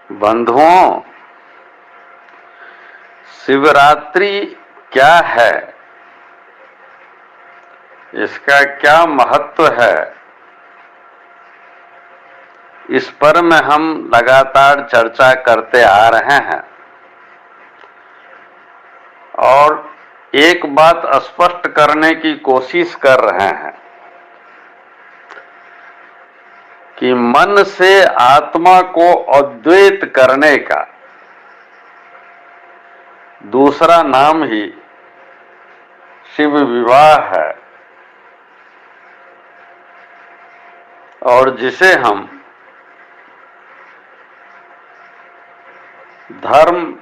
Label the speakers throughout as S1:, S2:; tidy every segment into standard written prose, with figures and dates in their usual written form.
S1: बंधुओं, शिवरात्रि क्या है, इसका क्या महत्व है, इस पर में हम लगातार चर्चा करते आ रहे हैं। और एक बात स्पष्ट करने की कोशिश कर रहे हैं कि मन से आत्मा को अद्वैत करने का दूसरा नाम ही शिव विवाह है, और जिसे हम धर्म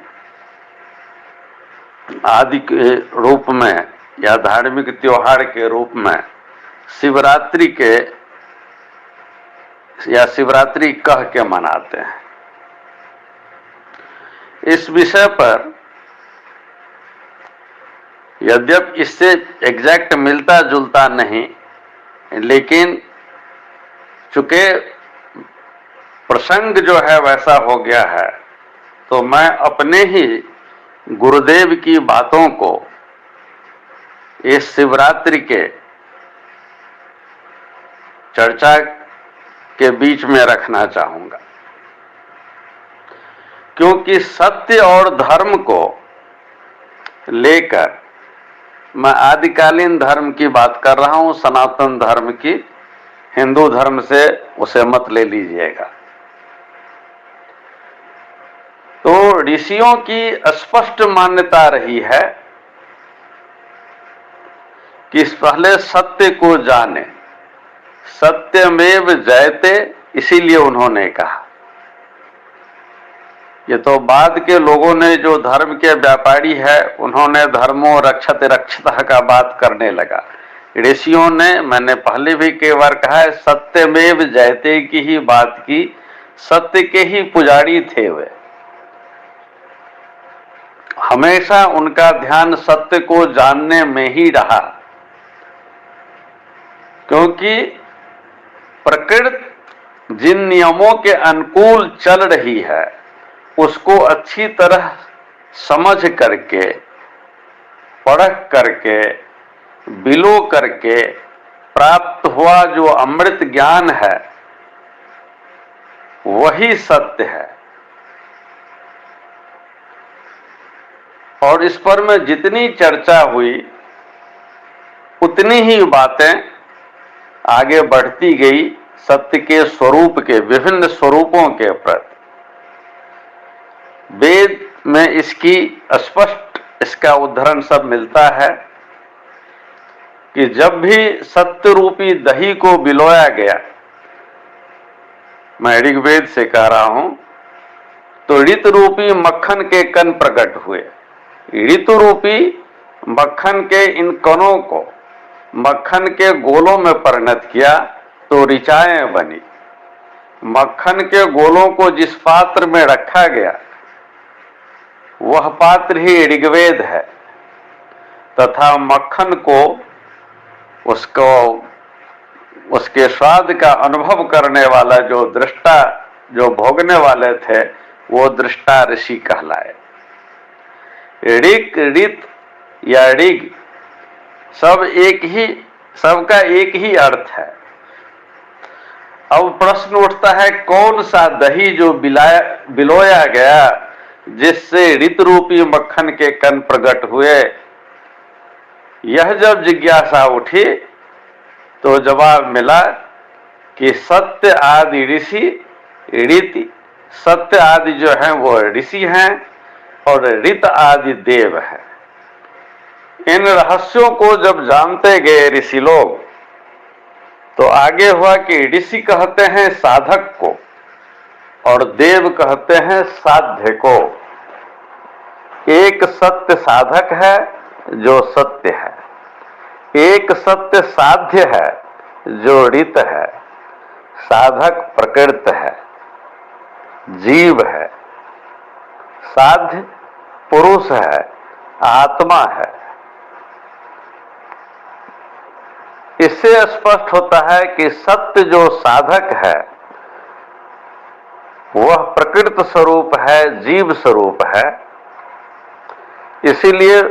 S1: आदि के रूप में या धार्मिक त्योहार के रूप में शिवरात्रि के या शिवरात्रि कह के मनाते हैं। इस विषय पर यद्यपि इससे एग्जैक्ट मिलता जुलता नहीं, लेकिन चूंकि प्रसंग जो है वैसा हो गया है, तो मैं अपने ही गुरुदेव की बातों को इस शिवरात्रि के चर्चा के बीच में रखना चाहूंगा, क्योंकि सत्य और धर्म को लेकर मैं आदिकालीन धर्म की बात कर रहा हूं, सनातन धर्म की, हिंदू धर्म से उसे मत ले लीजिएगा। तो ऋषियों की स्पष्ट मान्यता रही है कि पहले सत्य को जाने, सत्यमेव जयते, इसीलिए उन्होंने कहा। ये तो बाद के लोगों ने, जो धर्म के व्यापारी है, उन्होंने धर्मो रक्षत रक्षितः का बात करने लगा। ऋषियों ने, मैंने पहले भी कई बार कहा है, सत्यमेव जयते की ही बात की। सत्य के ही पुजारी थे वे। हमेशा उनका ध्यान सत्य को जानने में ही रहा, क्योंकि प्रकृति जिन नियमों के अनुकूल चल रही है उसको अच्छी तरह समझ करके, परख करके, बिलो करके प्राप्त हुआ जो अमृत ज्ञान है वही सत्य है। और इस पर में जितनी चर्चा हुई उतनी ही बातें आगे बढ़ती गई सत्य के स्वरूप के, विभिन्न स्वरूपों के प्रति। वेद में इसकी स्पष्ट इसका उदाहरण सब मिलता है कि जब भी सत्य रूपी दही को बिलोया गया, मैं ऋग्वेद से कह रहा हूं, तो ऋत रूपी मक्खन के कण प्रकट हुए। ऋतु रूपी मक्खन के इन कणों को मक्खन के गोलों में परिणत किया तो ऋचाएं बनी। मक्खन के गोलों को जिस पात्र में रखा गया वह पात्र ही ऋग्वेद है, तथा मक्खन को उसके स्वाद का अनुभव करने वाला जो दृष्टा, जो भोगने वाले थे, वो दृष्टा ऋषि कहलाए। ऋक, ऋत या ऋग सब एक ही, सबका एक ही अर्थ है। अब प्रश्न उठता है, कौन सा दही जो बिलोया गया जिससे ऋत रूपी मक्खन के कण प्रकट हुए? यह जब जिज्ञासा उठी तो जवाब मिला कि सत्य आदि ऋषि, ऋति, सत्य आदि जो हैं वो ऋषि हैं और ऋत आदि देव हैं। इन रहस्यों को जब जानते गए ऋषि लोग, तो आगे हुआ कि ऋषि कहते हैं साधक को और देव कहते हैं साध्य को। एक सत्य साधक है जो सत्य है, एक सत्य साध्य है जो ऋत है। साधक प्रकृति है, जीव है, साध्य पुरुष है, आत्मा है। इससे स्पष्ट होता है कि सत्य जो साधक है वह प्रकृति स्वरूप है, जीव स्वरूप है। इसीलिए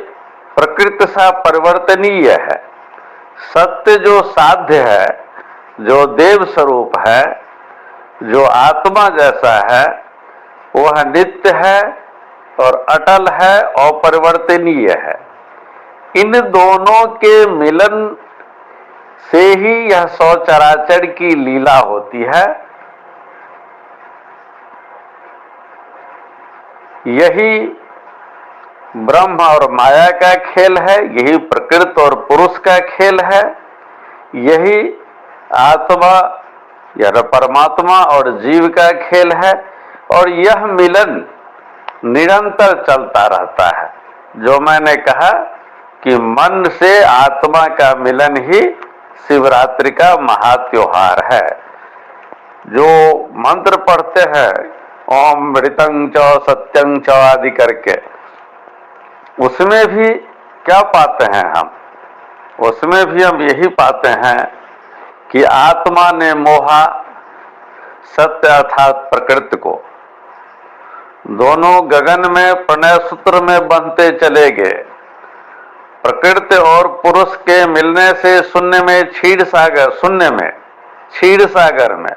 S1: प्रकृति सा परिवर्तनीय है। सत्य जो साध्य है, जो देव स्वरूप है, जो आत्मा जैसा है, वह नित्य है और अटल है और परिवर्तनीय है। इन दोनों के मिलन से ही यह सौ चराचर की लीला होती है। यही ब्रह्म और माया का खेल है, यही प्रकृति और पुरुष का खेल है, यही आत्मा या परमात्मा और जीव का खेल है। और यह मिलन निरंतर चलता रहता है। जो मैंने कहा कि मन से आत्मा का मिलन ही शिवरात्रि का महात्योहार है। जो मंत्र पढ़ते हैं ओम मृतं च सत्यं च आदि करके, उसमें भी क्या पाते हैं हम? उसमें भी हम यही पाते हैं कि आत्मा ने मोहा सत्य अर्थात प्रकृति को। दोनों गगन में प्रणय सूत्र में बंधते चले गए। प्रकृति और पुरुष के मिलने से शून्य में क्षीर सागर में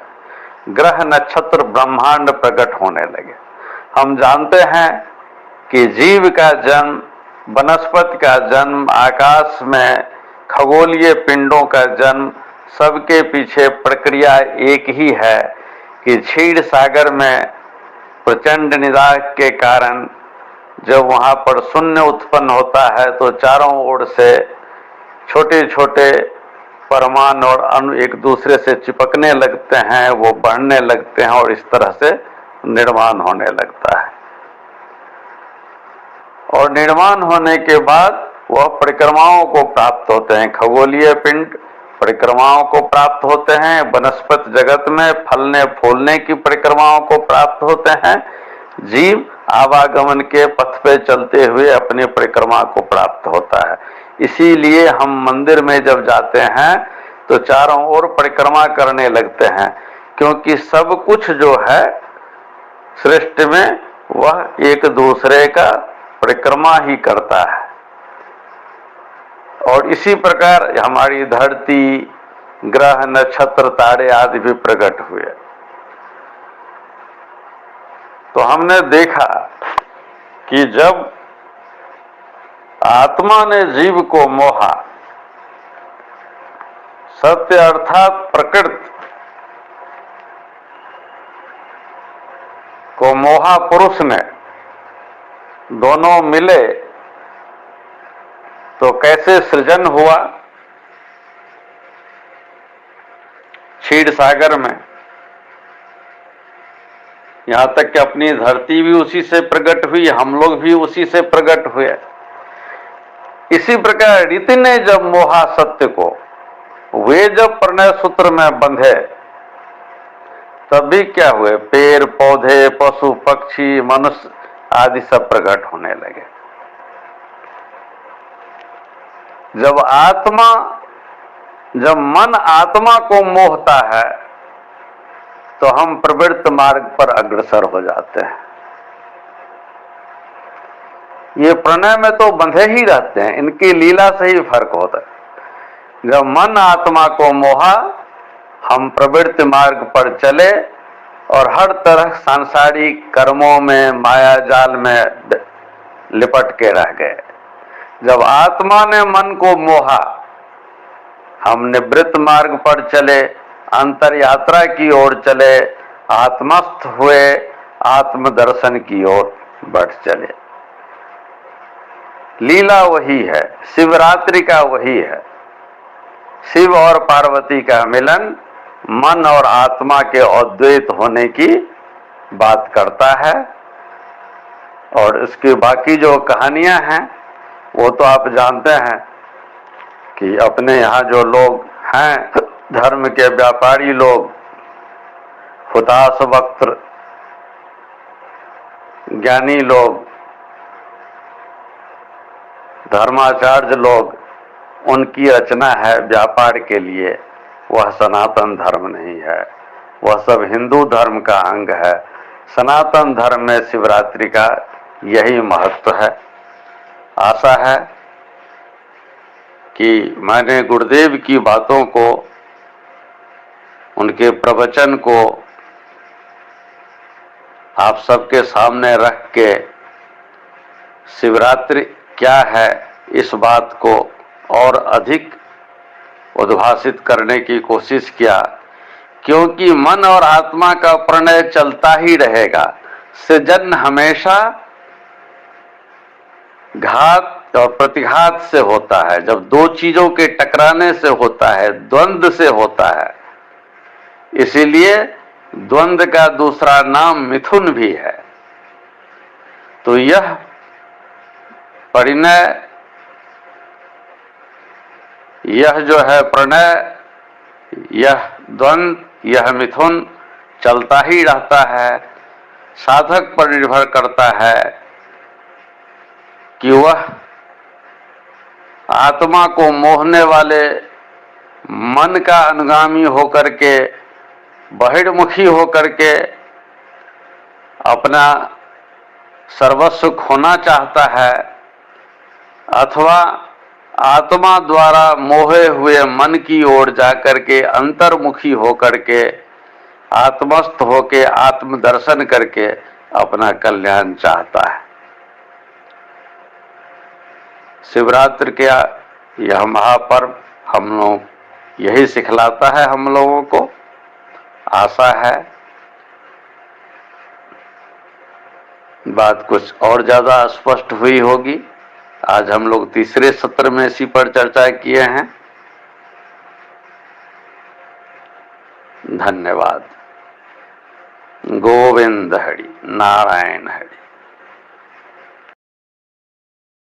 S1: ग्रह नक्षत्र ब्रह्मांड प्रकट होने लगे। हम जानते हैं कि जीव का जन्म, वनस्पति का जन्म, आकाश में खगोलीय पिंडों का जन्म, सबके पीछे प्रक्रिया एक ही है कि क्षीर सागर में प्रचंड निदाघ के कारण जब वहां पर शून्य उत्पन्न होता है तो चारों ओर से छोटे छोटे परमाणु और अणु एक दूसरे से चिपकने लगते हैं, वो बढ़ने लगते हैं और इस तरह से निर्माण होने लगता है। और निर्माण होने के बाद वह परिक्रमाओं को प्राप्त होते हैं। खगोलीय पिंड परिक्रमाओं को प्राप्त होते हैं, वनस्पति जगत में फलने फूलने की परिक्रमाओं को प्राप्त होते हैं, जीव आवागमन के पथ पे चलते हुए अपनी परिक्रमा को प्राप्त होता है। इसीलिए हम मंदिर में जब जाते हैं तो चारों ओर परिक्रमा करने लगते हैं, क्योंकि सब कुछ जो है सृष्टि में वह एक दूसरे का परिक्रमा ही करता है। और इसी प्रकार हमारी धरती, ग्रह, नक्षत्र, तारे आदि भी प्रकट हुए। तो हमने देखा कि जब आत्मा ने जीव को मोहा, सत्य अर्थात प्रकृति को मोहा पुरुष ने, दोनों मिले तो कैसे सृजन हुआ? क्षीर सागर में। यहां तक कि अपनी धरती भी उसी से प्रकट हुई, हम लोग भी उसी से प्रकट हुए। इसी प्रकार रीति ने जब मोहा सत्य को, वे जब प्रणय सूत्र में बंधे तब भी क्या हुए? पेड़ पौधे, पशु पक्षी, मनुष्य आदि सब प्रकट होने लगे। जब मन आत्मा को मोहता है तो हम प्रवृत्त मार्ग पर अग्रसर हो जाते हैं। ये प्रणय में तो बंधे ही रहते हैं, इनकी लीला से ही फर्क होता है। जब मन आत्मा को मोहा, हम प्रवृत्त मार्ग पर चले और हर तरह सांसारिक कर्मों में, माया जाल में लिपट के रह गए। जब आत्मा ने मन को मोहा, हम निवृत्त मार्ग पर चले, अंतर यात्रा की ओर चले, आत्मस्थ हुए, आत्मदर्शन की ओर बढ़ चले। लीला वही है, शिवरात्रि का वही है। शिव और पार्वती का मिलन मन और आत्मा के अद्वैत होने की बात करता है। और इसकी बाकी जो कहानियां हैं वो तो आप जानते हैं कि अपने यहाँ जो लोग हैं, धर्म के व्यापारी लोग, हुताश वक्त ज्ञानी लोग, धर्माचार्य लोग, उनकी रचना है व्यापार के लिए। वह सनातन धर्म नहीं है, वह सब हिंदू धर्म का अंग है। सनातन धर्म में शिवरात्रि का यही महत्व है। आशा है कि मैंने गुरुदेव की बातों को, उनके प्रवचन को आप सबके सामने रख के शिवरात्रि क्या है इस बात को और अधिक उद्भासित करने की कोशिश किया, क्योंकि मन और आत्मा का प्रणय चलता ही रहेगा। सृजन हमेशा घात और प्रतिघात से होता है, जब दो चीजों के टकराने से होता है, द्वंद्व से होता है। इसीलिए द्वंद्व का दूसरा नाम मिथुन भी है। तो यह परिणय, यह जो है प्रणय, यह द्वंद्व, यह मिथुन चलता ही रहता है। साधक पर निर्भर करता है कि वह आत्मा को मोहने वाले मन का अनुगामी होकर के, बहिर्मुखी होकर के अपना सर्वस्व खोना चाहता है, अथवा आत्मा द्वारा मोहे हुए मन की ओर जाकर के अंतर्मुखी होकर के आत्मस्थ होके आत्मदर्शन करके अपना कल्याण चाहता है। शिवरात्रि का यह महापर्व हम लोग यही सिखलाता है हम लोगों को। आशा है बात कुछ और ज्यादा स्पष्ट हुई होगी। आज हम लोग तीसरे सत्र में इसी पर चर्चा किए हैं। धन्यवाद। गोविंद हरि, नारायण हरि।